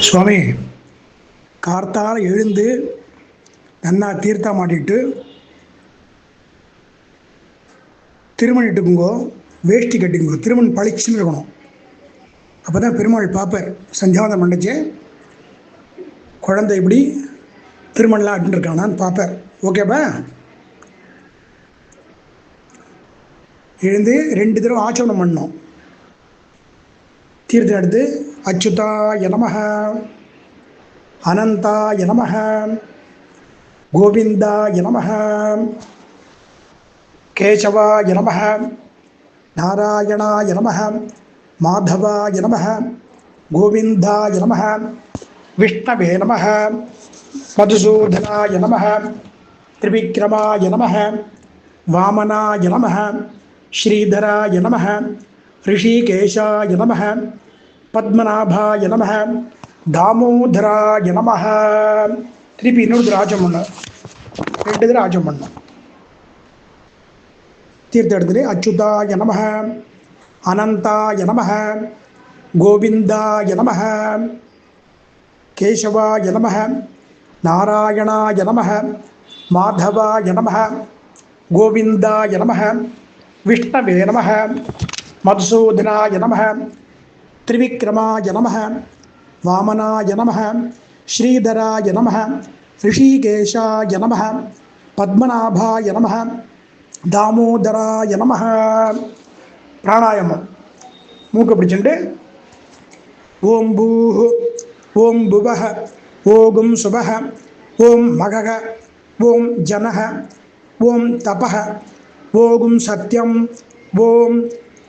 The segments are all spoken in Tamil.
சுவாமி, கார்த்தால எழுந்து நன்னா தீர்த்தா மாட்டிட்டு திருமணிட்டுக்குங்கோ, வேஷ்டி கட்டிங்கோ, திருமண் பளிச்சுன்னு இருக்கணும். அப்போ தான் பெருமாள் பார்ப்பார். சந்தியாவந்தம் பண்ணிச்சு குழந்தை இப்படி திருமணலாம் அட்டுன்னு இருக்கானான்னு பார்ப்பார். ஓகேப்பா? எழுந்து 2 தடவை ஆச்சமனம் பண்ணோம். தீர்த்தம் எடுத்து அச்சுதாய நமஹ, அனந்தாய நமஹ, கோவிந்தாய நமஹ, கேசவாய நமஹ, நாராயணாய நமஹ, மாதவாய நமஹ, கோவிந்தாய நமஹ, விஷ்ணவே நமஹ, மதுசூதனாய நமஹ, திரிவிக்ரமாய நமஹ, வாமனாய நமஹ, ஸ்ரீதராய நமஹ, ரிஷிகேஷாய நமஹ, பத்மநாபாய நமஹ, தாமோதராய நமஹ. திருப்பி இன்னொரு தடவை ஆச்சம் பண்ண, 2 தடவை ஆச்சம் பண்ணோம். தீர்த்த எடுத்துட்டு அச்சுதாய நமஹ, அனந்தாய நமஹ, கோவிந்தாய நமஹ, கேசவாய நமஹ, நாராயணாய நமஹ, மாதவாய நமஹ, கோவிந்தாய நமஹ, விஷ்ணவே நமஹ, மதுசூதனாய நமஹ, திரிவிக்ரமாய நமஹ, வாமனாய நமஹ, ஸ்ரீதராய நமஹ, ரிஷிகேஷாய நமஹ, பத்மநாபாய நமஹ, தாமோதராய நமஹ. பிராணாயாமம். மூக்கு பிடிச்சுட்டு ஓம் பூஹ், ஓம் புவஹ, ஓகும் சுபஹ, ஓம் மகக, ஓம் ஜனஹ, ஓம் தபஹ, ஓகும் சத்யம், ஓம்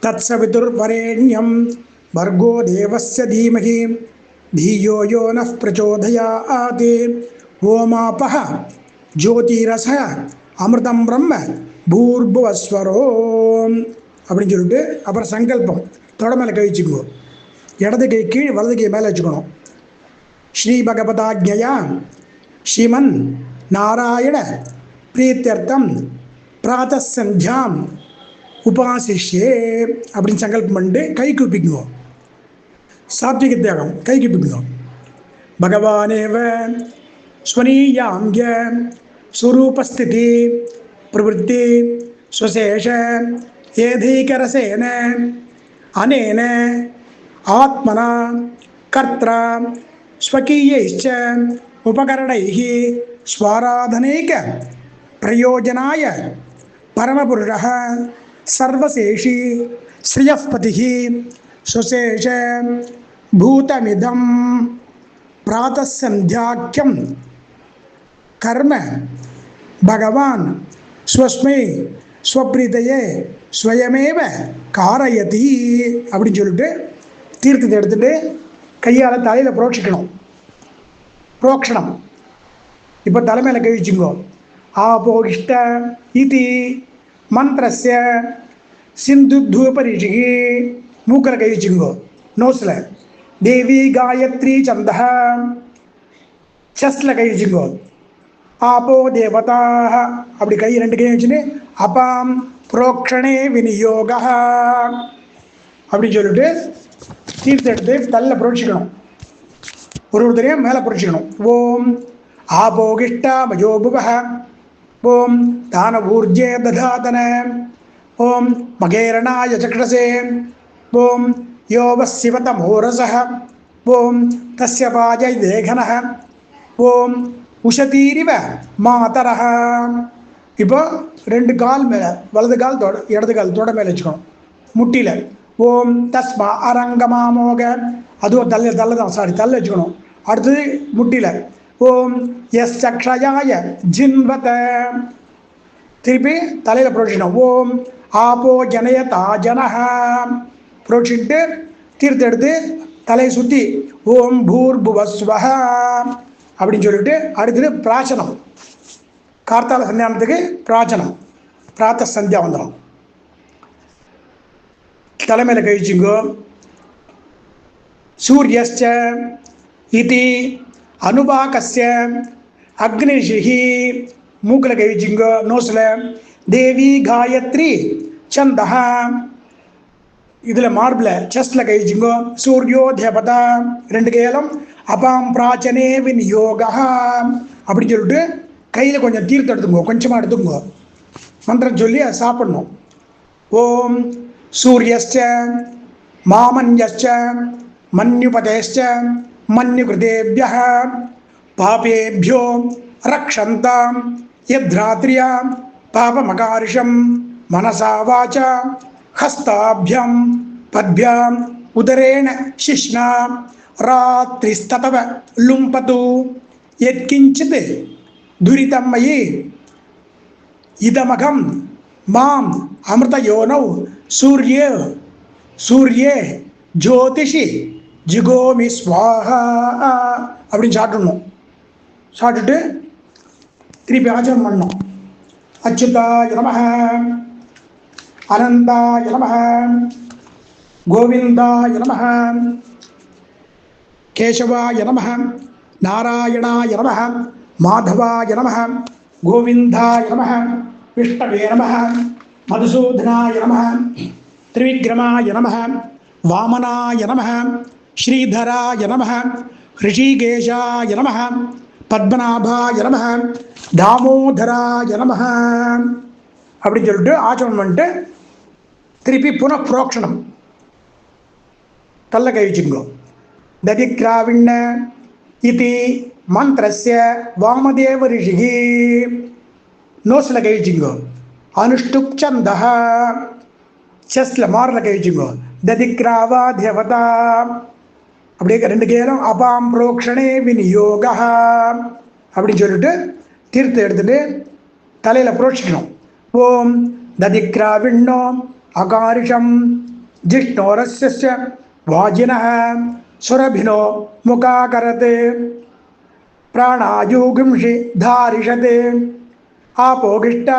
தத்சவிதுர்வரேண்யம் பர்கோ தேவஸ்ய தீமஹி தீயோ யோ நः பிரச்சோதயாத் ஓமாபஹ ஜோதிரஸ அமிர்தம் பிரம்ம பூர்புவஸ்வரோம் அப்படின்னு சொல்லிட்டு அப்புறம் சங்கல்பம். தொட மேலே கை வச்சுக்குவோம். இடது கை கீழ், வலது கை மேலே வச்சுக்கணும். ஸ்ரீ பகவதாஜ்ஞயா ஸ்ரீமன் நாராயண பிரீத்தியர்த்தம் பிராதசந்தியாம் உபாசிஷ்யே அப்படின்னு சங்கல்பம் பண்ணிட்டு கை கூப்பிக்குவோம். சாத்விக தியாகம். கை கூப்பிக்குவோம். பகவானேவ ஸ்வனீயாம்ய ஸ்வரூபஸ்திதி பிரவருத்தி ஸ்வசேஷ ஏதீகரசேன அனேன ஆத்மனா கர்த்ரா ஸ்வகீயைச்ச உபகரணைஹ ஸ்வாராதனைக பிரயோஜனாய பரமபுருஷः சர்வசேஷி ஸ்ரீயப்பதிः சுசேஷ பூதமிதம் பிராதசந்தியாக்கியம் கர்ம பகவான் ஸ்வஸ்மை ஸ்வப்ரீதையே ஸ்வயமேவ காரயதி அப்படின்னு சொல்லிட்டு தீர்த்தத்தை எடுத்துட்டு கையால் தலையில் புரோட்சிக்கணும். புரோக்ஷணம். இப்போ தலைமையில் கை வச்சுங்கோ. ஆபோகிஷ்ட இதி மந்திரஸ்ய சிந்துத்வபரிஷிகி. மூக்கில் கை வச்சுங்கோ. நோஸில் தேவி காயத்ரி சந்தஹ. செஸ்டில் கை வச்சுங்கோ. ஆபோ தேவதாக. அப்படி கை 2 கை வச்சுன்னு அபாம் புரோக்ஷணே விநியோக அப்படின்னு சொல்லிட்டு தீர்த்த எடுத்து தள்ள புரோட்சிக்கணும். ஒருத்தரையும் மேலே புரோட்சிக்கணும். ஓம் ஆபோகிஷ்டா மயோபுவஹ, ஓம் தானவூர்ஜே ததாதன, ஓம் மகேரணாய சக்ஷசே, ஓம் யோவசிவத மோரசஹ, ஓம் தஸ்ய பாஜை தேகனஹ, ஓம் உஷதீரிவ மாதரஹ. இப்போ 2 கால் மேலே, வலது கால் இடது கால் தொட மேலே வச்சுக்கணும். முட்டியில் ஓம் தஸ்மா அரங்கமாமோக, அதுவும் தள்ள தான், தள்ள வச்சுக்கணும். அடுத்தது முட்டியில் ஓம் எஸ் சக்ஷயாய ஜின்வத. திருப்பி தலையில் புரோட்சிக்கணும். ஓம் ஆபோ ஜனயதா ஜனஹ புரோட்சிட்டு தீர்த்த எடுத்து தலையை சுற்றி ஓம் பூர்புவஸ்வஹ அப்படின்னு சொல்லிட்டு அடுத்தது பிராச்சனம். கார்த்தால சந்தியானத்துக்கு பிராச்சனம், பிராத்த சந்தியாவந்தனம். தலைமையில் கழிச்சுங்கோ. சூரியஸ்ச இதி அனுபாகஸ்ய அக்னிஷிஹி. மூக்கில் கழிச்சுங்கோ. நோஸில் தேவி காயத்ரி சந்தஹ. இதில் மார்பில் செஸ்டில் கழிச்சுங்கோ. சூரியோ தேவதா. 2 கையாலும் அபாம் பிராச்சனே விநியோகா அப்படின்னு சொல்லிட்டு கையில் கொஞ்சம் தீர்த்தம் எடுத்துக்கோ, கொஞ்சமாக எடுத்துக்கோ, மந்திரம் சொல்லி அதை சாப்பிடணும். ஓம் சூரியஸ்ச மாமன்யஸ்ச மன்யுபதேஷ்ச மன்யுகிருதேபியः பாபேபியோ ரக்ஷந்தாம் யத்ராத்ரியாம் பாபமகாரிஷம் மனசா வாசா ஹஸ்தாபியம் பத்பியாம் உதரேண சிஷ்ணா ராத்ரிஸ்ததவ லும்பது யத்கிஞ்சித் துரிதம் மயி இதமகம் மாம் அமிர்தயோனௌ சூர்யே ஜோதிஷி ஜிகோமி ஸ்வாஹா அப்படின்னு சாப்பிடணும். சாப்பிட்டுட்டு திருப்பி ஆச்சரம் பண்ணணும். அச்சுதாய நமஹ, அனந்தாய நமஹ, கோவிந்தாய நமஹ, கேசவாய நமஹ, நாராயணாய நமஹ, மாதவாய நமஹ, கோவிந்தாய நமஹ, விஷ்ணவே நமஹ, மதுசூதனாய நமஹ, திரிவிக்ரமாய நமஹ, வாமனாய நமஹ, ஸ்ரீதராய நமஹ, ரிஷிகேஷாய நமஹ, பத்மநாபாய நமஹ, தாமோதராய நமஹ அப்படின்னு சொல்லிட்டு ஆச்சமனம் பண்ணிட்டு திருப்பி புனఃப்ரோக்ஷணம் தள்ள கை வச்சுக்கோ. ததிக்ராவிண்ண இது மந்திரஸ்ய வாமதேவ ரிஷிகி நோஸில் கை வச்சுக்கோ. அனுஷ்டுப் சந்தஹ செஸ்ல மாரில் கை வச்சுக்கோ. ததிக்ராவா தேவதா அப்படியே ரெண்டு கேரம் அபாம் புரோக்ஷணே விநியோகா அப்படின்னு சொல்லிட்டு தீர்த்தம் எடுத்துட்டு தலையில் புரோட்சிக்கணும். ஓம் ததிக்ராவிண்ணோ அகாரிஷம் ஜிஷ்ணோரஸ்ய வாஜினஹ சுரபினோ முகாகரத் பிராணாயூகும்ஷி தாரிஷத் ஆபோகிஷ்ட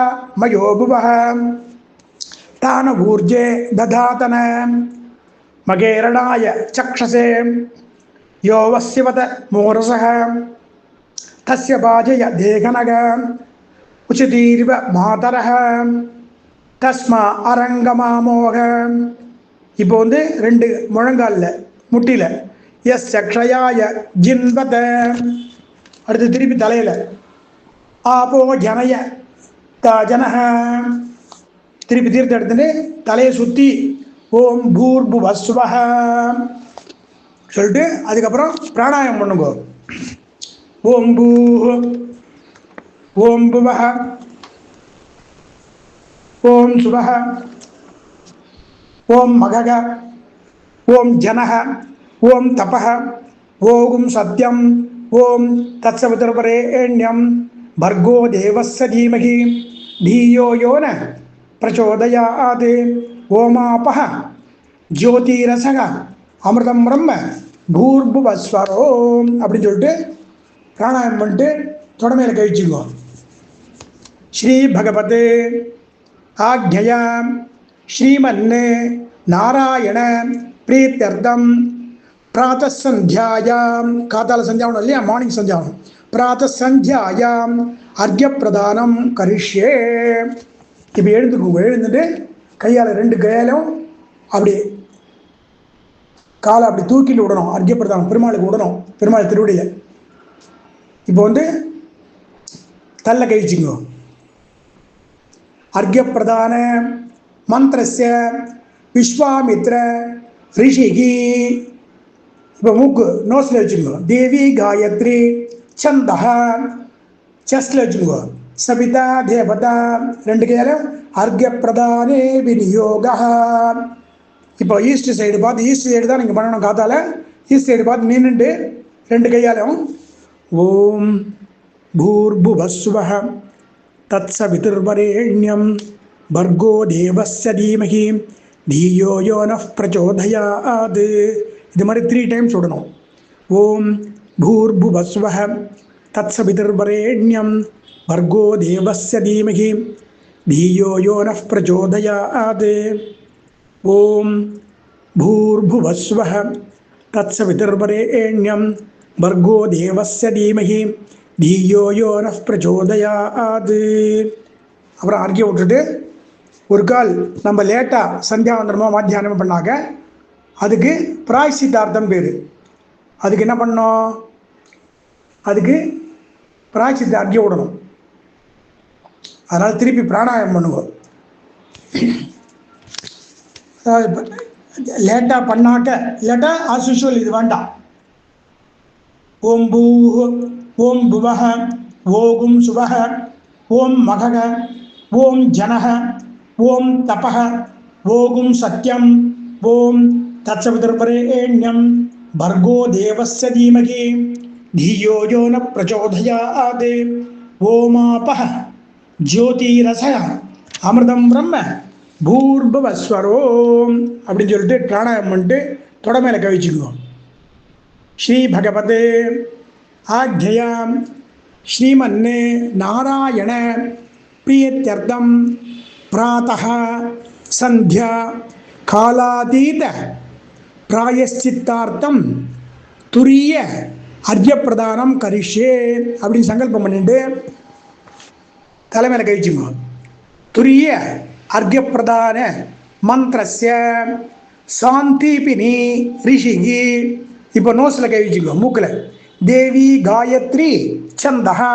மயோபுவஹ தானவூர்ஜே ததாதன மகேரணாய சக்ஷசே யோவஸ்யவத மோரசஹ தஸ்ய பாஜய தேகனக உச்சிதீர்வ மாதரஹ தஸ்மா அரங்கமாமோக. இப்போ ரெண்டு முழங்காலில் முட்டியில் எஸ் சக்ஷயாய ஜின்வத. அடுத்து திருப்பி தலையில் ஆபோ ஜனய தஜனஹ. திருப்பி தீர்த்தம் எடுத்துட்டு தலையை சுற்றி ஓம் பூர்புவஸ்வஹ சொல்லிட்டு அதுக்கப்புறம் பிராணாயாமம் பண்ணுங்க. ஓம் பூ ஓம் புவஹ ஓம் சுவஹ ஓம் மகக ஓம் ஜனஹ ஓம் தபஹ ஓம் சத்யம் ஓம் தத்சவிதுர்வரேண்யம் பர்கோ தேவஸ்ய தீமஹி தீயோ யோ ந பிரச்சோதயாத் ஓமாபஹ ஜோதிரசக அமிர்தம் பிரம்ம பூர்புவஸ்வரோம் அப்படின்னு சொல்லிட்டு பிராணாயாமம் பண்ணிட்டு தொடமையில் கழிச்சுக்கோ. ஸ்ரீ பகவதே ஆக்ஞயா ஸ்ரீமன்னே நாராயண பிரீத்தியர்த்தம் பிராத்தசந்தியாயாம் காத்தால சந்தியாவனம் இல்லையா, மார்னிங் சந்தியாவனம், பிராத்தசந்தியாயாம் அர்க்ய பிரதானம் கரிஷ்யே. இப்போ எழுந்துக்கோங்க. எழுந்துட்டு கையால் ரெண்டு கையாலும் அப்படி காலை அப்படி தூக்கிட்டு விடணும். அர்க்ய பிரதானம் பெருமாளுக்கு விடணும், பெருமாள் திருவடியில். இப்போ தள்ள கழிச்சுங்க. அர்க்ய பிரதான மந்திரஸ்ய விஸ்வாமித்ர ரிஷிகி. இப்போ மூக்கு நோஸில் வச்சுக்கோ. தேவி காயத்ரி சந்தஹ செஸ்ல வச்சுக்கோ. சபிதா தேவதா ரெண்டு கையாலும் அர்க்ய பிரதானே விநியோகா. இப்போ ஈஸ்ட் சைடு பார்த்து, ஈஸ்ட் சைடு தான் நீங்கள் பண்ணணும். காத்தால ஈஸ்ட் சைடு பார்த்து நின்றுட்டு ரெண்டு கையாலும் ஓம் பூர்புவஸ்வஹ தத்சவிதுர்வரேண்யம் பர்கோ தேவஸ்ய தீமஹி தீயோ யோ நः பிரச்சோதயாத். இது மாதிரி 3 டைம்ஸ் விடணும். ஓம் பூர்புவஸ்வஹ தத்சவிதுர்வரேண்யம் பர்கோ தேவஸ்ய தீமஹி தீயோ யோ நः பிரச்சோதயாத். ஓம் பூர்புவஸ்வஹ தத்சவிதுர்வரேண்யம் பர்கோ தேவஸ்ய தீமஹி தீயோ யோ நः பிரச்சோதயாத். அப்புறம் அர்க்கியம் விட்டுட்டு ஒரு கால் நம்ம லேட்டாக சந்தியாவந்தனமோ மத்தியானமோ பண்ணாங்க, அதுக்கு பிராய்சித்தார்த்தம் பேர். அதுக்கு என்ன பண்ணணும்? அதுக்கு பிராய்ச்சித்தை அர்க்கிய விடணும். அதனால் திருப்பி பிராணாயாமம் பண்ணுவோம். லேட்டாக பண்ணாக்க இல்லாட்டா ஆஸ் யூஷுவல் இது வேண்டாம். ஓம் பூ ஓம் புவஹ ஓகும் சுவஹ ஓம் மகக ஓம் ஜனஹ ஓம் தபஹ ஓகும் சத்யம் ஓம் தத்சவிதுர்வரேண்யம் பர்கோ தேவஸ்ய தீமகி धियो यो न प्रचोदयात् ओमापः ज्योतिरसः அமிர்தம் பிரம்ம பூர்பவஸ்வரோ அப்படின்னு சொல்லிட்டு பிராணாயாமம் பண்ணிட்டு தொட மேலே கவிச்சுக்குவோம். ஸ்ரீ பகவதே ஆக்ஞயாம் ஸ்ரீமன்னே நாராயண பிரியத்யர்த்தம் பிராதः சந்தியா காலாதீத பிராயஷ்சித்தார்த்தம் துரிய அர்க்ய பிரதானம் கரிஷே அப்படின்னு சங்கல்பம் பண்ணிட்டு தலைமையில கழிச்சுங்க. துரிய அர்க்ய பிரதான மந்திரஸ்ய சாந்திபினி ரிஷிகி. இப்போ நோஸில் கழிச்சுக்கோ, மூக்கில் தேவி காயத்ரி சந்தகா,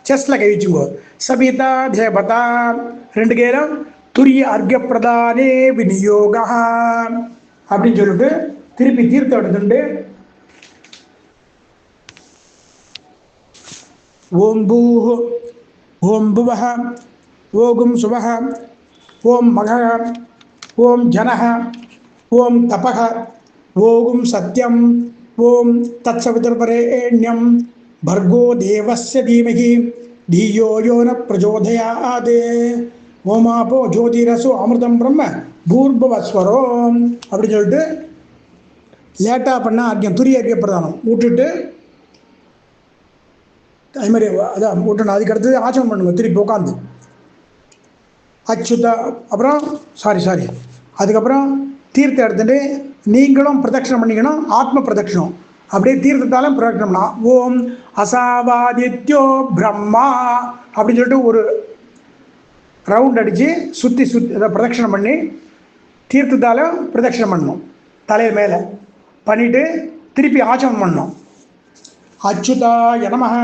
செஸ்ல கழிச்சுக்கோ சபிதா தேவதா. ரெண்டு கேரம் துரிய அர்க்ய பிரதானே விநியோகா அப்படின்னு சொல்லிட்டு திருப்பி தீர்த்தம் எடுத்துட்டு ஓம் பூ ஓம் புவஹ ஓகும் சுவஹ ஓம் மகஹ ஓம் ஜனஹ ஓம் தபஹ ஓகும் சத்யம் ஓம் தத்சவிதுர்வரேண்யம் பர்கோ தேவஸ்ய தீமகி धियो यो न प्रचोदयात् ஓமாப்போ ஜோதிரசு அமிர்தம் பிரம்ம பூர்பவஸ்வரோ அப்படின்னு சொல்லிட்டு லேட்டாக பண்ணால் அர்க்கியம் துரிய அர்க்கிய பிரதானம் விட்டுட்டு அது மாதிரி அதான் விட்டணும். அதுக்கடுத்து ஆச்சமம் பண்ணுங்க திருப்பி உட்காந்து அச்சுதா. அப்புறம் சாரி அதுக்கப்புறம் தீர்த்தம் எடுத்துட்டு நீங்களும் பிரதட்சணம் பண்ணிக்கணும். ஆத்ம பிரதட்சணம் அப்படியே தீர்த்தத்தாலும் பிரதட்சணம்னா ஓம் அசாவாதித்யோ பிரம்மா அப்படின்னு சொல்லிட்டு ஒரு ரவுண்ட் அடித்து சுற்றி அதை பிரதட்சணம் பண்ணி தீர்த்தத்தாலும் பிரதட்சணம் பண்ணணும். தலையை மேலே பண்ணிவிட்டு திருப்பி ஆச்சமம் பண்ணணும். அச்சுதாய நமஹ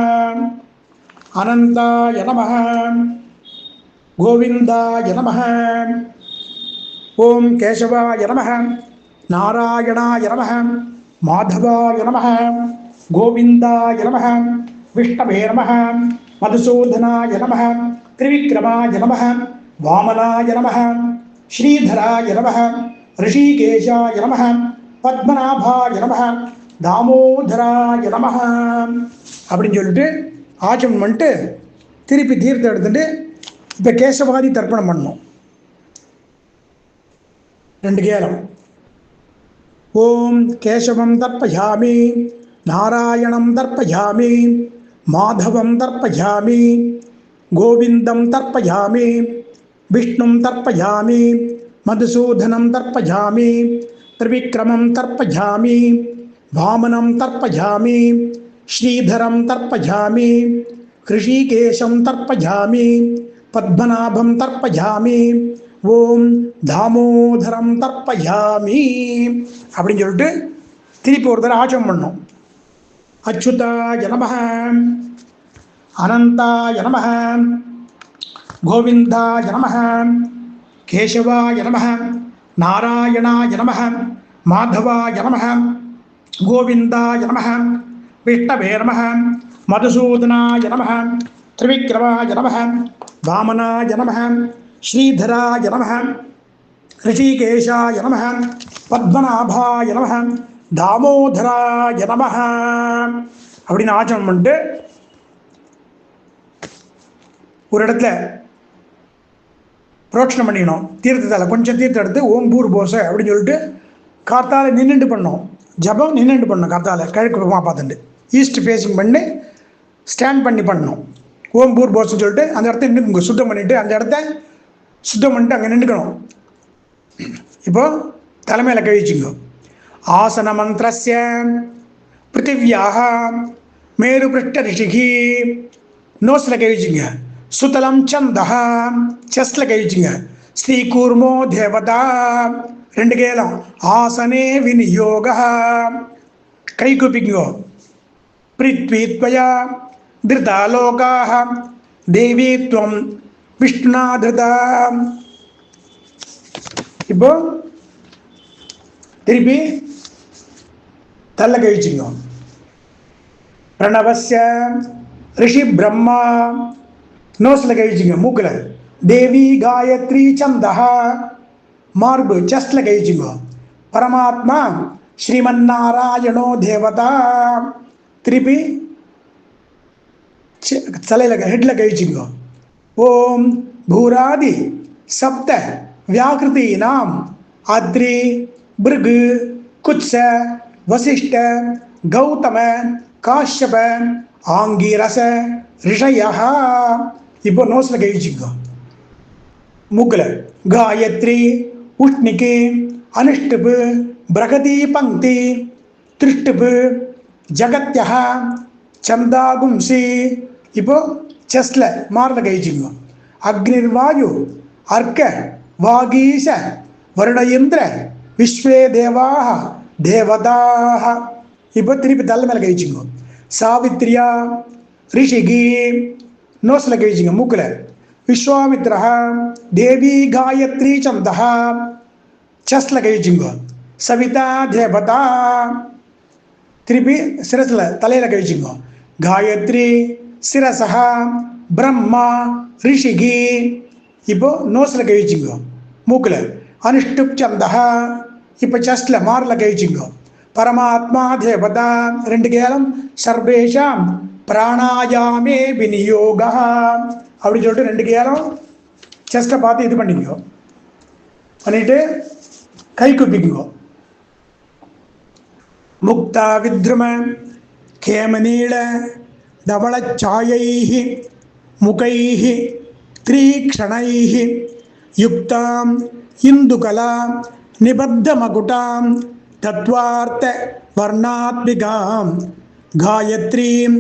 அனந்தாய நமஹ கோவிந்தாய நமஹ ஓம் கேசவாய நமஹ நாராயணாய நமஹ மாதவாய நமஹ கோவிந்தாய நமஹ விஷ்ணவே நமஹ மதுசூதனாய நமஹ திரிவிக்ரமாய நமஹ வாமனாய நமஹ ஸ்ரீதராய நமஹ ரிஷிகேஷாய நமஹ பத்மநாபாய நமஹ தாமோதராய நமஹ அப்படின்னு சொல்லிட்டு ஆச்சமம் பண்ணிட்டு திருப்பி தீர்த்தம் எடுத்துட்டு இப்போ கேசவாதி தர்ப்பணம் பண்ணணும். ரெண்டு கேலம் ஓம் கேசவம் தர்ப்பயாமி நாராயணம் தர்ப்பயாமி மாதவம் தர்ப்பயாமி கோவிந்தம் தர்ப்பயாமி விஷ்ணும் தர்ப்பயாமி மதுசூதனம் தர்ப்பயாமி திரிவிக்ரமம் தர்ப்பயாமி வாமனம் தர்ப்பயாமி ஸ்ரீதரம் தர்ப்பயாமி ரிஷிகேஷம் தர்ப்பயாமி பத்மநாபம் தர்ப்பயாமி ஓம் தாமோதரம் தர்ப்பயாமி அப்படின்னு சொல்லிட்டு திருப்பி ஒரு தடவை ஆச்சமம் பண்ணோம். அச்சுதாய நமஹ அனந்தாய நமஹ கோவிந்தாய நமஹ கேசவாய நமஹ நாராயணாய நமஹ மாதவாய நமஹ கோவிந்தாய நமஹ விஷ்ணவே நமஹ மதுசூதனாய நமஹ திரிவிக்ரமாய நமஹ வாமனாய நமஹ ஸ்ரீதராய நமஹ ரிஷிகேஷாய நமஹ பத்மநாபாய நமஹ தாமோதராய நமஹ அப்படின்னு ஆச்சமம் பண்ணிட்டு ஒரு இடத்துல புரோட்சணம் பண்ணிக்கணும். தீர்த்தத்தால் கொஞ்சம் தீர்த்தம் எடுத்து ஓம் பூர் போச அப்படின்னு சொல்லிட்டு காத்தால நின்றுட்டு பண்ணோம். ஜபம் நின்றுட்டு பண்ணணும். காத்தால கிழக்கு பக்கமாக பார்த்துட்டு ஈஸ்ட் ஃபேஸிங் பண்ணி ஸ்டாண்ட் பண்ணி பண்ணணும். ஓம் பூர் போஸ்ன்னு சொல்லிட்டு அந்த இடத்த நின்றுங்க சுத்தம் பண்ணிவிட்டு அந்த இடத்த சுத்தம் பண்ணிட்டு அங்கே நின்றுக்கணும். இப்போ தலைமையில் கழிச்சுங்க. ஆசன மந்திரஸ்ய பிருத்திவியாக மேரு பிருஷ்ட ரிஷிகி நோஸில் கழிச்சுங்க. சுதலம் சந்தஹா செஸ்ல கழிச்சுங்க. ஸ்ரீ கூர்மோ தேவதா ரெண்டு கேலம் ஆசனே விநியோக கை கூப்பிக்குங்கோ. பிருத்வி த்வயா திருதா லோகாஹ தேவி த்வம் விஷ்ணுனா திருதா. இப்போ திருப்பி தள்ள கழிச்சுங்க. பிரணவஸ்ய ரிஷி பிரம்மா நோஸ்ல கழிச்சுங்க மூக்கில். தேவி காயத்ரி சந்தஹா மார்பு செஸ்ட்ல கழிச்சுங்க. பரமாத்மா ஸ்ரீமன்னாராயணோ தேவதா திருப்பி தலையில் ஹெட்ல கழிச்சுங்க. ஓம் பூராதி சப்த வியாக்கிருதி நாம் அத்ரி பிருகு குத்ஸ வசிஷ்ட கௌதம காஷ்யப ஆங்கீரச ரிஷயா. இப்போ நோஸ்ல கழிச்சுங்க மூக்கில். காயத்ரி உஷ்ணிக்கு அனுஷ்டுப்பு பிரகதி பங்கி திருஷ்டுப்பு ஜகத்யஹ சந்தாகும்சி. இப்போ செஸ்ட்ல மார்ல கழிச்சுங்க. அக்னிர்வாயு அர்க்க வாகீச வருண இந்திர விஸ்வே தேவாக தேவதாக. இப்போ திருப்பி தள்ள மேலே கழிச்சுங்க. சாவித்ரியா ரிஷிகி நோஸ்ல கழிச்சுங்க மூக்கில். விஸ்வாமித்ர தேவி காயத்ரி சந்தஹா செஸ்ட்ல கழிச்சுங்க. சவிதா தேவதா திருப்பி சிரஸ்ல தலையில கழிச்சுங்க. காயத்ரி சிரசா பிரம்மா ரிஷிகி. இப்போ நோஸ்ல கழிச்சுங்க மூக்கில். அனுஷ்டுப் சந்தஹா இப்போ செஸ்ட்ல மார்ல கழிச்சுங்க. பரமாத்மா தேவதா ரெண்டு கேலம். சர்வேஷாம் பிராணாயாமே விநியோக அப்படின்னு சொல்லிட்டு ரெண்டு கேலம் செஸ்ட்டை பார்த்து இது பண்ணிக்கோ. பண்ணிட்டு கை குப்பிக்குங்கோ. முக்தா வித்ரும கேமநீள தவளச்சாயைः முகைः த்ரீக்ஷணைः யுக்தாம் இந்துகலா நிபத்தமகுடாம் தத்வார்த்த வர்ணாத்மிகாம் காயத்ரீம்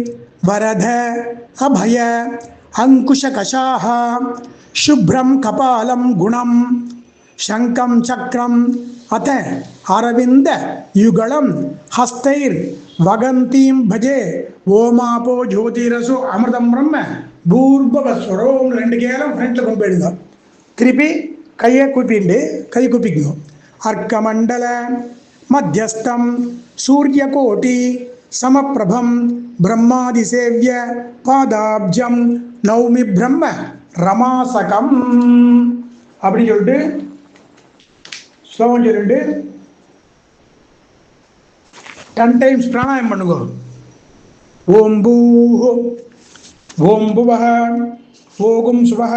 வரத அபய அங்குஷகஷாः शुभ्रं कपालं गुणं शंखं चक्रम अथ अरविंद युगलम हस्तैर वगंतीं भजे ओमापो ज्योतिरसु अमृतम ब्रह्म भूर्भुवस्वरोम ரெண்டு கேலம் ஃப்ரண்ட்ல கொண்டு போயிடுங்க. திருப்பி கையை கூப்பிண்டு கை கூப்பிக்குங்க. அர்க்கமண்டல மத்தியஸ்தம் சூரியகோட்டி சமப்பிரபம் பிரம்மாதிசேவிய பாதாப்ஜம் நௌமி பிரம்ம ரமாசகம் அப்படின்னு சொல்லிட்டு ஸ்லோகம் சொல்லிட்டு 10 டைம்ஸ் பிராணாயம் பண்ணுங்க. ஓம் பூ ஓம் புவஹ ஓகும் சுவஹ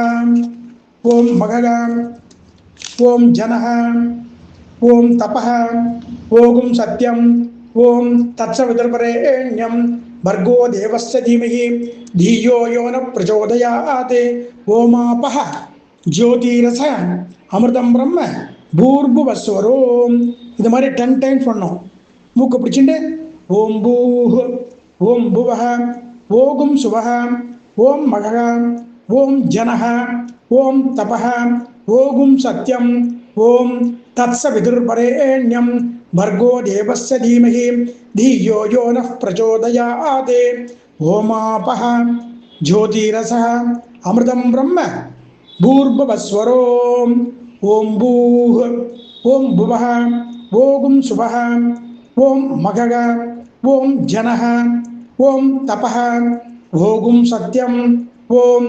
ஓம் மகக ஓம் ஜனஹ ஓம் தபஹ ஓகும் சத்யம் ஓம் தத்சவிதுர்வரேண்யம் भर्गो देवस्य धीमहि धियो यो न प्रचोदयात् ओमापः ज्योतिरस अमृतम ब्रह्म भूर्भुवस्वरोम. இது மாதிரி 10 டைம்ஸ் பண்ணோம். மூக்கு பிடிச்சிட்டு ஓம் பூஹ் ஓம் புவஹ ஓகும் சுவஹ ஓம் மகஹ ஓம் ஜனஹ ஓம் தபஹ ஓகும் சத்யம் ஓம் தத்சவிதுர்வரேண்யம் भर्गो देवस्य धीमहि धियो यो नः प्रचोदयात् ओमापः ज्योतिरसः अमृतं ब्रह्म भूर्भुवस्वरोम. ओम भूः ओम भुवः ओगुं सुवः ओम मघः ओम जनः ओम तपः ओगुं सत्यम ओम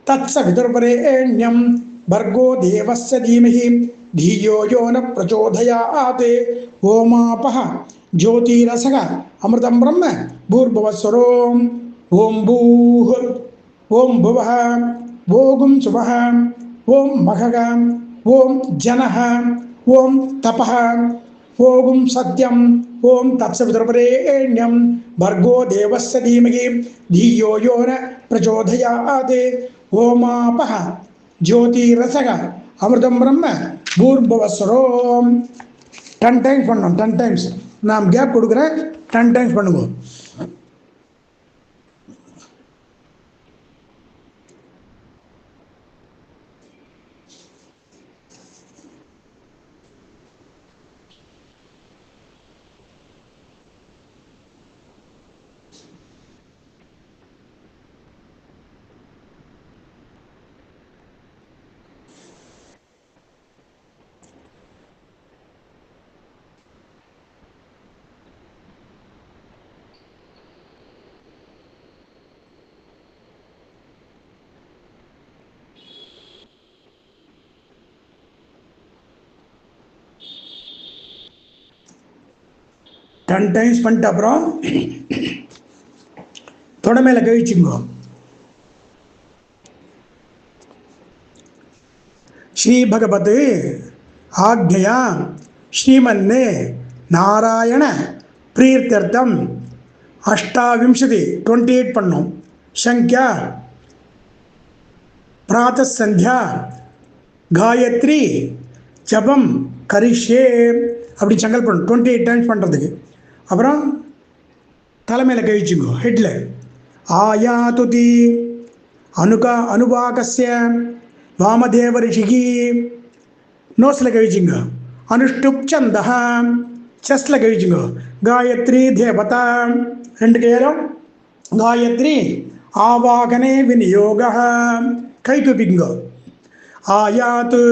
तत्सवितुर्वरेण्यं भर्गो देवस्य धीमहि धियो यो न प्रचोदयात् ओमापः ज्योतिरसः अमृतं ब्रह्म भूर्भुवस्वरोम. ओम भूः ओम भुवः ओगुं सुवः ओम मघः ओम जनः ओम तपः ओगुं सत्यम ओम तत्सवितुर्वरेण्यं भर्गो देवस्य धीमहि धियो यो न प्रचोदयात् ओमापः ज्योतिरसः अमृतं ब्रह्म भूर्भुवस्वरोम. 10 டைம்ஸ் பண்ணோம். 10 டைம்ஸ் நான் கேப் கொடுக்குறேன். 10 டைம்ஸ் பண்ணுங்க. 10 டைம்ஸ் பண்ணிட்டு அப்புறம் தொட மேலே கழிச்சுங்கோ. ஸ்ரீ பகவத் ஆக்ஞயா ஸ்ரீமன்னே நாராயண பிரீர்த்தர்த்தம் 28 பண்ணோம். சங்கியா பிராத சந்தியா காயத்ரி ஜபம் கரிஷ்யே அப்படி சங்கல் பண்ணணும் 28 டைம்ஸ் பண்ணுறதுக்கு. அப்புறம் தலைமையில் கழிச்சுங்கோ ஹெட்டில். ஆயாதுதி அனுபாகஸ்ய வாமதேவ ரிஷிகி நோஸில் கழிச்சுங்க. அனுஷ்டுப் சந்தா செஸ்டில் கழிச்சுங்க. காயத்ரி தேவதா 2 கையிலும் காயத்ரி ஆவாகனே விநியோக கை கூப்பிங்க. ஆயாத்து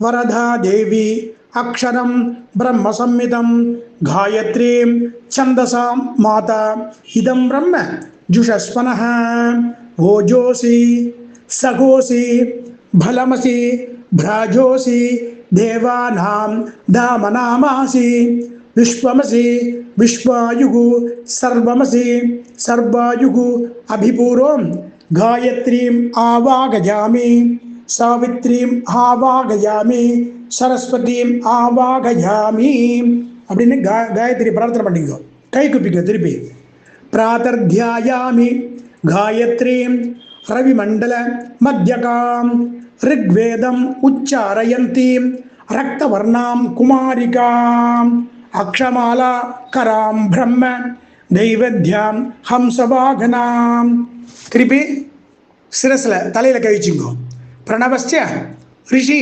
வரதா தேவி அக்ஷரம் பிரம்ம சம்மிதம் காயத்ரீம் சந்தசாம் மாதா இதம் பிரம்ம ஜுஷஸ்வனஹ ஓஜோசி சகோசி பலமசி பிராஜோசி தேவானாம் தாமநாமாசி விஸ்வமசி விஸ்வாயுகு சர்வமசி சர்வாயுகு அபிபூர்வம் காயத்ரீம் ஆவாகயாமி சாவித்ரீம் ஆவாகயாமி சரஸ்வதீம் ஆவாகயாமி அப்படின்னு காயத்ரி பிரார்த்தனை பண்ணிக்கோ. கை குப்பிக்கோ திருப்பி. பிராதர்த்தியாயாமி காயத்ரீம் ரவிமண்டல மத்தியகாம் ரிக்வேதம் உச்சாரயந்தீம் ரக்தவர்ணாம் குமாரிகாம் அக்ஷமாலா கராம் பிரம்ம நைவேத்யாம் ஹம்சவாகனாம். திருப்பி சிரஸில் தலையில் கழிச்சுங்கோ. பிரணவஸ்ய ரிஷி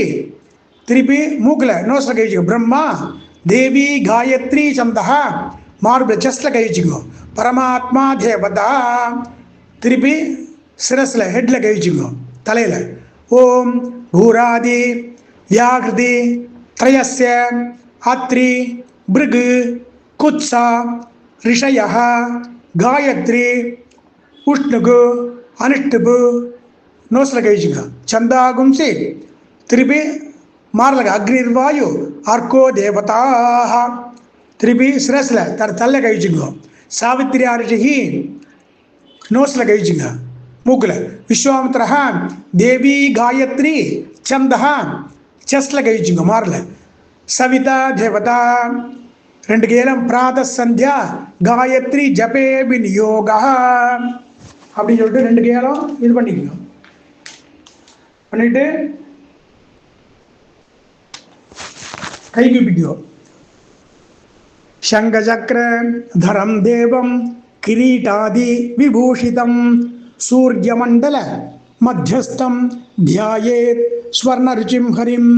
திருப்பி மூக்கில் நோஸில் கழிச்சுக்கோ. பிரம்மா தேவி காயத்ரி சந்தா மார்பில் செஸ்டில் கழிச்சுங்கோ. பரமாத்மா தேவதா திருப்பி சிரஸில் ஹெட்டில் கழிச்சுங்கோ தலையில். ஓம் பூராதி வியாகிருதி த்ரயஸ்ய அத்ரி பிருகு குத்சா ரிஷய காயத்ரி உஷ்ணுகு அனுஷ்டுபு நோஸில் கழிச்சுங்க. சந்தாகும்சி திருப்பி மாரலக அக்னிர்வாயு அர்க்கோ தேவதாக திருப்பி சிரஸில் தள்ள கழிச்சுங்க. சாவித்திரி ரிஷி நோஸில் கழிச்சுங்க மூக்கில். விஸ்வாமித்ரா தேவி காயத்ரி சந்தா செஸ்டில் கழிச்சுங்க மாரில். சவிதா தேவதா 2 கையிலும் பிராத சந்தியா காயத்ரி ஜபே விநியோகா அப்படின்னு சொல்லிட்டு 2 கையிலும் இது பண்ணிக்கணும். பண்ணிட்டு கை கூப்பிக்கோ. சங்கசக்கர தரம் தேவம் கிரீட்டாதி விபூஷிதம் சூர்யமண்டல மத்தியஸ்தம் தியாயேத் ஸ்வர்ணருச்சிம் ஹரிம்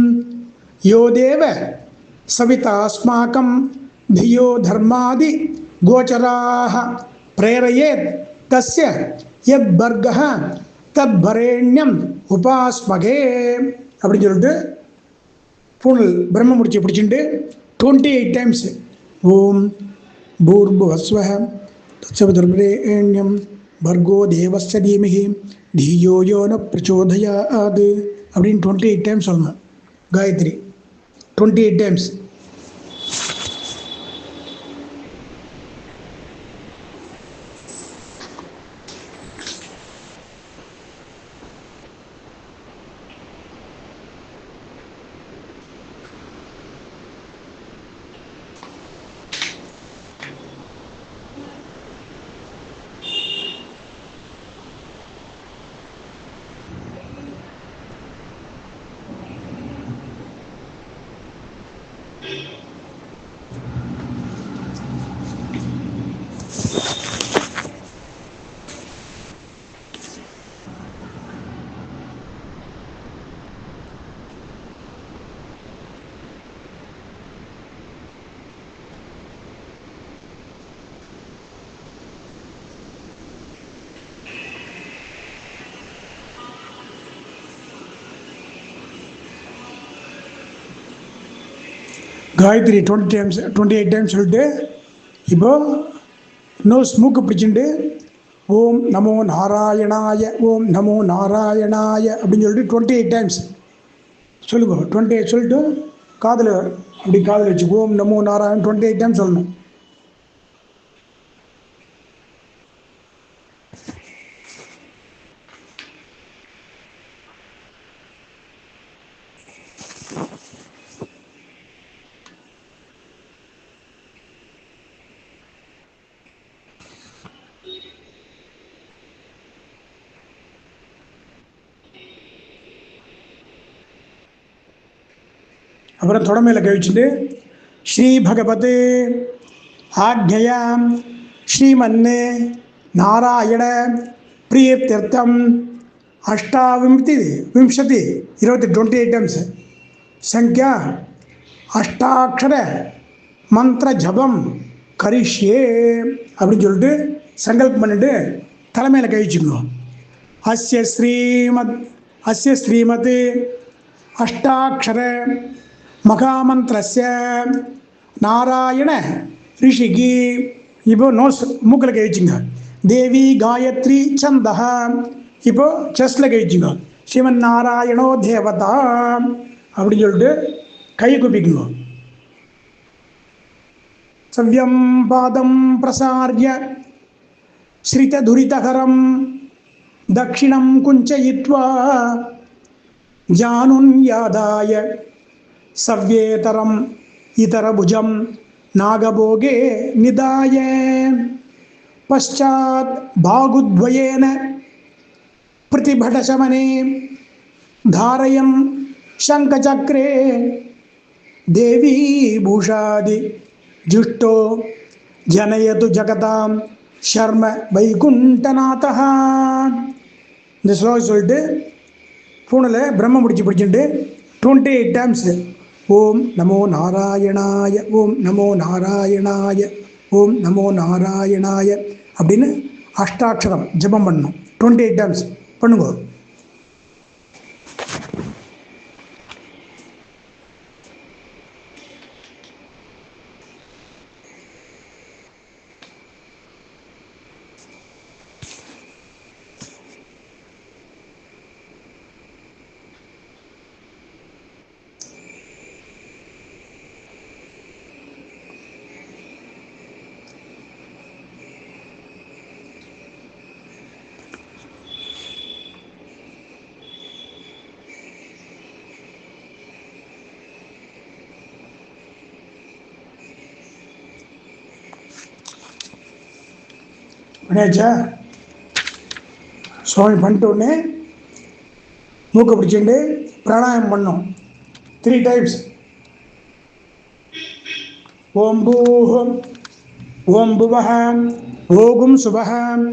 யோ தேவ சவிதாஸ்மாகம் தியோ தர்மாதி கோச்சராக பிரேரயேத் தஸ்ய யத் பர்கஹ தத் பரேண்யம் உபாஸ்மகே அப்படின்னு சொல்லிட்டு பூனல் பிரம்ம முடிச்சு பிடிச்சிட்டு 28 டைம்ஸ் ஓம் பூர்புவஸ்வஹ தத்சவிதுர்வரேண்யம் பர்கோ தேவஸ்ய தீமஹி தீயோ யோ ந பிரச்சோதயாத் அப்படின்னு 28 டைம்ஸ் சொல்லணும். காயத்ரி 28 டைம்ஸ். காயத்ரி 28 டைம்ஸ் சொல்லிட்டு இப்போது நோஸ் மூக்கு பிடிச்சிட்டு ஓம் நமோ நாராயணாய ஓம் நமோ நாராயணாய அப்படின்னு சொல்லிட்டு 28 டைம்ஸ் சொல்லுங்க. 28 சொல்லிட்டு காதில் இப்படி காதில் வச்சு ஓம் நமோ நாராயண் 28 டைம்ஸ் சொல்லணும். அப்புறம் தொடமையில் கழிச்சுட்டு ஸ்ரீ பகவத் ஆக்ஞயாம் ஸ்ரீமன்னே நாராயண பிரியத்தியர்த்தம் அஷ்டாவிம்தி விம்சதி 28 ஐட்டம்ஸ் சங்கியா அஷ்டாட்சர மந்திர ஜபம் கரிஷ்யே அப்படின்னு சொல்லிட்டு சங்கல்பம் பண்ணிட்டு தலைமையில் கழிச்சுக்கணும். அஸ்ய ஸ்ரீமத் அஷ்டாட்சர மகாமந்திரஸ்ய நாராயண ரிஷிகி. இப்போ நோஸ் மூக்கில் கழிச்சுங்க. தேவி காயத்ரி சந்தா. இப்போ செஸ்டில் கழிச்சுங்க. ஸ்ரீமன் நாராயணோ தேவதா அப்படின்னு சொல்லிட்டு கை குப்பிக்குங்க. சவ்யம் பாதம் பிரசார்ய ஸ்ரிததுரிதகரம் தக்ஷிணம் குஞ்சயித்வா ஜானுன்யாதாய சவ்யேதரம் இதரபுஜம் நாகபோகே நிதாய பశ్చాத் பாகுத்வயேன பிரதிபடசமனே தாரயன் சங்கசக்ரே தேவி பூஷாதி ஜுஷ்டோ ஜனயது ஜகதாம் ஷர்ம வைகுண்டநாதா. இந்த ஸ்லோகம் சொல்லிட்டு பூனில் பிரம்ம முடிச்சு பிடிச்சிட்டு 28 டைம்ஸ் ஓம் நமோ நாராயணாய ஓம் நமோ நாராயணாய ஓம் நமோ நாராயணாய அப்படின்னு அஷ்டாட்சரம் ஜபம் பண்ணணும். 28 டைம்ஸ் பண்ணுங்க. பண்ணியாச்சா? சுவாமி பண்ணிட்டு உடனே மூக்கை பிடிச்சிட்டு பிராணாயம் பண்ணோம் 3 டைம்ஸ். ஓம் பூஹம் ஓம் புவஹம் ஓகும் சுபஹம்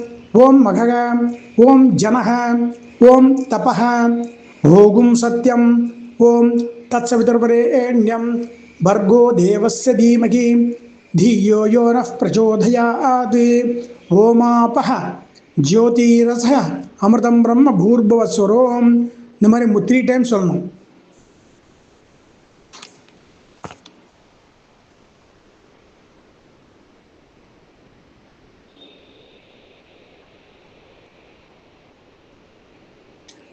ஓம் மககம் ஓம் ஜனஹம் ஓம் தபஹம் ஓகும் சத்யம் ஓம் தத்சவிதுர்வரேண்யம் பர்கோ தேவஸ்ய தீமகி धियो यो नः प्रचोदयात् ओमापः ज्योतिरसः अमृतं ब्रह्म भूर्भुवस्वरोम. இந்த மாதிரி 3 டைம் சொல்லணும்.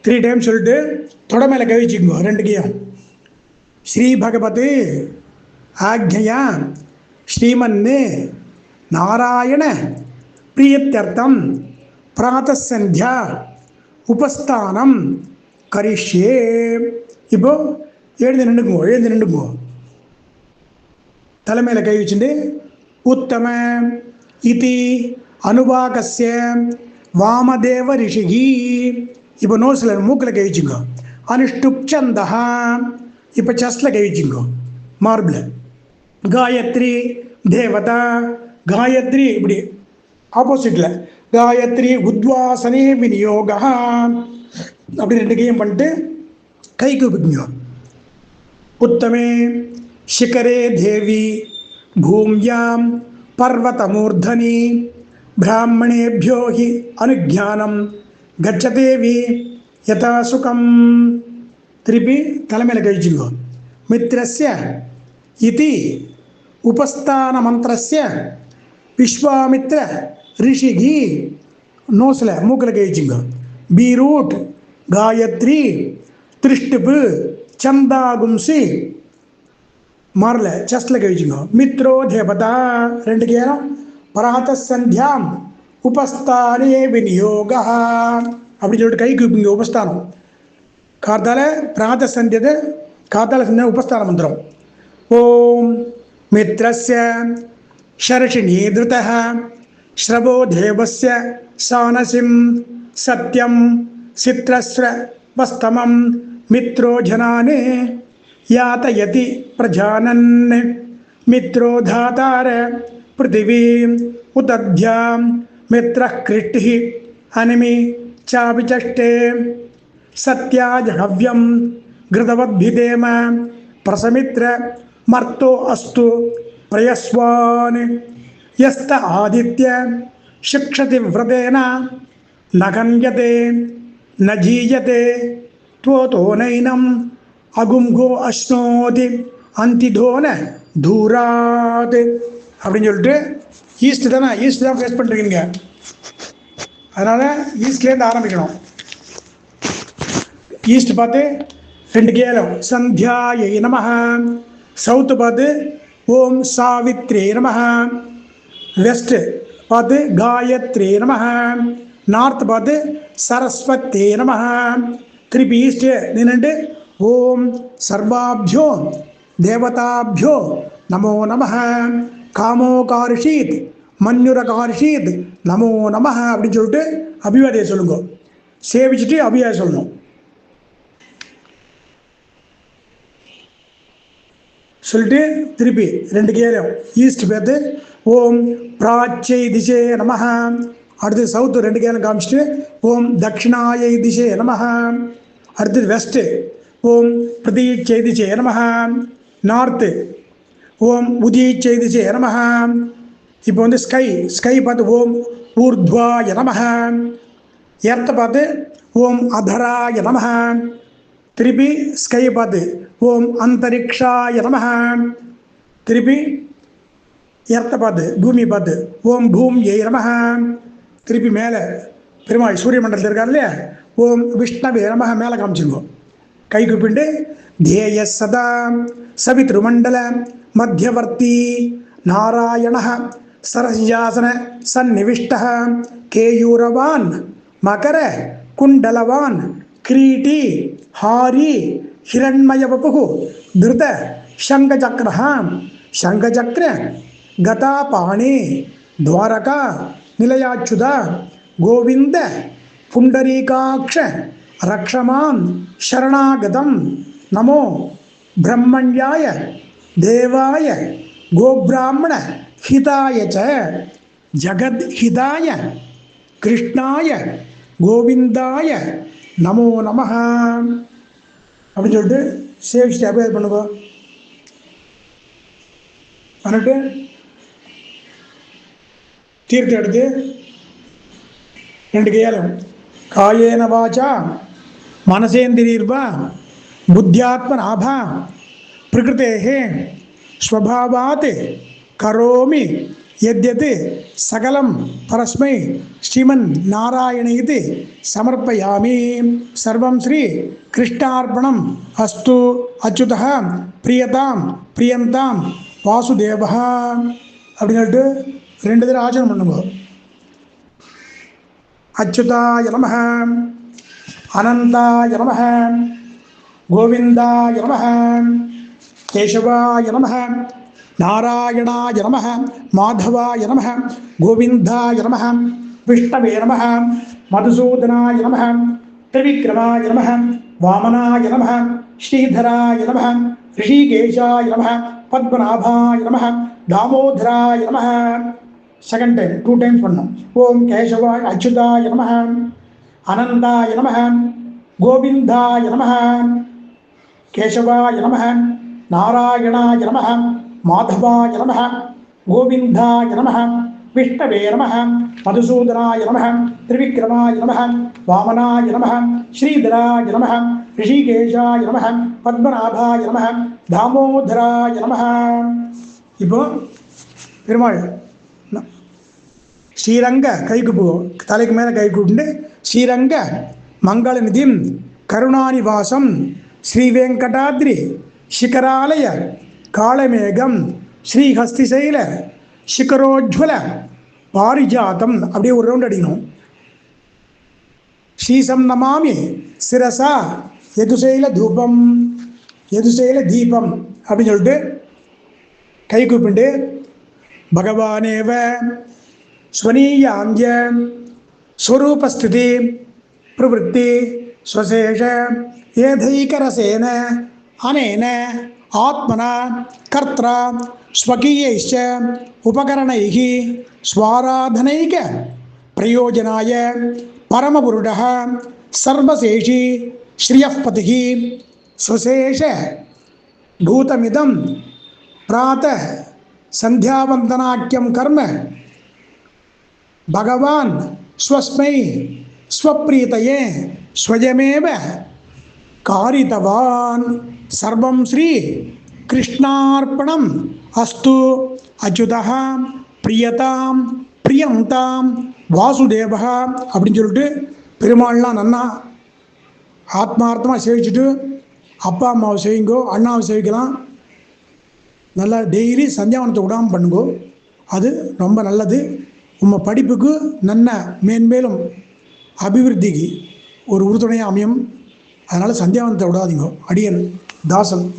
த்ரீ டைம் சொல்லிட்டு தொட மேலே கவிச்சுக்கோ 2 கையும். ஸ்ரீ பகவத் ஆக்ஞயா ஸ்ரீமன்னே நாராயண பிரியத்தியர்த்தம் பிராதசந்தியா உபஸ்தானம் கரிஷ்யே. இப்போ எழுந்து நின்றுக்குங்கோ. தலைமையில் கை வச்சுட்டு உத்தம இதி அனுபாகஸ்ய வாமதேவ ரிஷிகி. இப்போ நோஸில் மூக்கில் கை வச்சுக்கோ. அனுஷ்டுப்சந்தா. இப்போ செஸ்டில் கை வச்சுக்கோ மார்பில். காயத்ரி தேவதா. காயத்ரி இப்படி ஆப்போசிட்டில் காயத்ரி உத்வாசனே விநியோகா அப்படி 2 கையும் பண்ணிட்டு கை கூப்பிக்குங்க. உத்தமே சிகரே தேவி பூம்யாம் பர்வதமூர்தனி பிராமணேபியோ ஹி அனுஜானம் கச்சதேவி யதா சுகம். திருப்பி தலைமையில் கழிச்சுக்கோ. மித்ரஸ்ய இதி உபஸ்தான மந்திரஸ்ய விஸ்வாமித்ர ரிஷிகி. நோஸில் மூக்கில் கழிச்சுங்க. பீரூட் காயத்ரி திருஷ்டுப்பு சந்தாகும்சி. மாரில் செஸ்டில் கழிச்சுங்க. மித்ரோ தேவதா 2 கேரம். பராத சந்தியாம் உபஸ்தானே விநியோகா அப்படின்னு சொல்லிட்டு கை கூப்பிங்க. உபஸ்தானம் காத்தால பிராத சந்தியதை காத்தால சந்தியா உபஸ்தான மந்திரம். ஓம் மித்ரஸ்ய ஷர்ஷிணி திருதः ஸ்ரவோ தேவஸ்ய சானசிம் சத்யம் சித்ரஸ்ர வஸ்தமம் மித்ரோ ஜனானே यातयति प्रजानन् मित्रो धातार पृथिवीम् उतध्यां मित्रः कृष्टिः अनिमि चाविचष्टे सत्याजहव्यं घृतवद्भिदेम प्रसमित्र मर्तो अस्तु प्रयस्वान् यस्त आदित्य शिक्षति व्रतेन न कन्यते न जीयते त्वोतो नैनम् अगुम्गो अश्नोति अंतिधोन दूरात् அப்படின்னு சொல்லிட்டு ஈஸ்ட் தானே, ஈஸ்ட் தான் ஃபேஸ் பண்ணுறீங்க. அதனால் ஈஸ்ட்லேருந்து ஆரம்பிக்கணும். ஈஸ்ட் பார்த்து 2 கேலம் சந்தியாயை நமஹ. சவுத்து பார்த்து ஓம் சாவித்ரே நமஹ. வெஸ்ட் பார்த்து காயத்ரே நமஹ. நார்த் பார்த்து சரஸ்வத்தே நமஹ. திருப்பி ஈஸ்ட் நின்றுட்டு ஓம் சர்வாபியோ தேவதாபியோ நமோ நமஹ. காமோகார்ஷீத் மன்யுரகார்ஷீத் நமோ நமஹ அப்படின்னு சொல்லிட்டு அபிவாதியை சொல்லுங்க. சேவிச்சுட்டு அபிவாதியை சொல்லணும். சொல்லிட்டு திருப்பி 2 கேலம் ஈஸ்ட் பார்த்து ஓம் பிராச்சை திசே நமஹ. அடுத்து சவுத்து 2 கேலம் காமிச்சிட்டு ஓம் தட்சிணாயை திசே நமஹ. அடுத்து வெஸ்ட்டு ஓம் பிரதீச்சை திசே நமஹ. நார்த்து ஓம் உதீச்சை திசே நமஹ. இப்போ வந்து ஸ்கை பார்த்து ஓம் ஊர்த்வாய நமஹ. எர்த்தை பார்த்து ஓம் அதராய நமஹ. திருப்பி ஸ்கை பார்த்து ஓம் அந்தரிக்ஷாய நமஹ. திருப்பி எர்த்தை பார்த்து பூமி பார்த்து ஓம் பூமியை நமஹ. திருப்பி மேலே பெருமாள் சூரிய மண்டலத்தில் இருக்கார் இல்லையா, ஓம் விஷ்ணவே நமஹ மேலே காமிச்சிருக்கோம். கை கூப்பிட்டு தேய சதா சவித்ருமண்டல மத்தியவர்த்தி நாராயண சரசியாசன சந்நிவிஷ்ட கேயூரவான் மகர குண்டலவான் கிரீட்டி ஹாரி ஹிரண்மயவபு திருத சங்கச்சக்ர சங்கச்சக்ர கதாபாணி துவாரகா நிலையாச்சுத கோவிந்த புண்டரீகாட்ச ரக்ஷமாம் சரணாகதம் நமோ பிரம்மண்யாய தேவாய கோபிராமண ஹிதாய ச ஜகத் ஹிதாய கிருஷ்ணாய கோவிந்தாய நமோ நமஹ அப்படின்னு சொல்லிட்டு சேவிச்சுட்டு அபிவாதம் பண்ணுங்க. பண்ணிட்டு தீர்த்தம் எடுத்து 2 கேலம் காயேன வாச்சா மனசேந்திரீர்வா புத்தியாத்மநாபா பிரகிருதேஹே ஸ்வபாவாத் கரோமி யத்யத் சகலம் பரஸ்மை ஸ்ரீமன் நாராயண இது சமர்ப்பயாமி. சர்வம் ஸ்ரீ கிருஷ்ணார்ப்பணம் அஸ்து. அச்சுதः பிரியதாம் பிரியந்தாம் வாசுதேவः அப்படின்னு சொல்லிட்டு 2 தடவை ஆச்சரணம் பண்ணுங்க. அச்சுதாய நமஹ, அனந்தாய நமஹ, கோவிந்தாய நமஹ, கேசவாய நமஹ, நாராயணாய நமஹ, மாதவாய நமஹ, கோவிந்தாய நமஹ, விஷ்ணவே நமஹ, மதுசூதனாய நமஹ, திரிவிக்ரமாய நமஹ, வாமனாய நமஹ, ஸ்ரீதராய நமஹ, ரிஷிகேஷாய நமஹ, பத்மநாபாய நமஹ, தாமோதராய நமஹ. செகண்ட் டைம் 2 டைம்ஸ் பண்ணோம். ஓம் கேசவாய அச்சுதாய நமஹ, அனந்தாய நமஹ, கோவிந்தாய நமஹ, கேசவாய நமஹ, நாராயணாய நமஹ, மாதவாய நமஹ, கோவிந்தாய நமஹ, விஷ்ணவே நமஹ, மதுசூதனாய நமஹ, திரிவிக்ரமாய நமஹ, வாமனாய நமஹ, ஸ்ரீதராய நமஹ, ரிஷிகேஷாய நமஹ, பத்மநாபாய நமஹ, தாமோதராய நமஹ. இப்போ பெருமாள் ஸ்ரீரங்க கை கூப்புவோம். தலைக்கு மேலே கை கூப்பிட்டு ஸ்ரீரங்க மங்களநிதிம் கருணாநிவாசம் ஸ்ரீவேங்கடாத்ரி சிகராலய காளமேகம் ஸ்ரீஹஸ்திசைல சிகரோஜ்வல பாரிஜாதம் அப்படியே ஒரு ரவுண்ட் அடிக்கணும். ஸ்ரீசம் நமாமி சிரசா எதுசைல தூபம் எதுசைல தீபம் அப்படின்னு சொல்லிட்டு கை கூப்பிட்டு பகவானேவ ஸ்வனீயாந்திய ஸ்வரூபஸ்திதி பிரவருத்தி ஸ்வசேஷ ஏதைகரசேன अनेन आत्मना कर्त्रा स्वकीयैश्च उपकरणैः स्वाराधनैक प्रयोजनाय परमपुरुषः सर्वशेषी श्रियःपतिः स्वशेष भूतमिदं प्रातः संध्यावन्दनाख्यं कर्म भगवान् स्वस्मै स्वप्रीतये स्वयमेव कारितवान्। सर्वं श्री कृष्णार्पणम् अस्तु। अच्युतः प्रियताम् பிரியந்தாம் வாசுதேவா அப்படின்னு சொல்லிட்டு பெருமாள்லாம் நன்னா ஆத்மார்த்தமாக சேவிச்சுட்டு அப்பா அம்மாவை சேவிங்கோ, அண்ணாவை சேவிக்கலாம். நல்லா டெய்லி சந்தியாவனத்தை விடாமல் பண்ணுங்கோ. அது ரொம்ப நல்லது. உங்கள் படிப்புக்கு நல்ல மேன்மேலும் அபிவிருத்திக்கு ஒரு உறுதுணையாக அமையும். அதனால் சந்தியாவனத்தை விடாதீங்க. அடியன் தாசன்.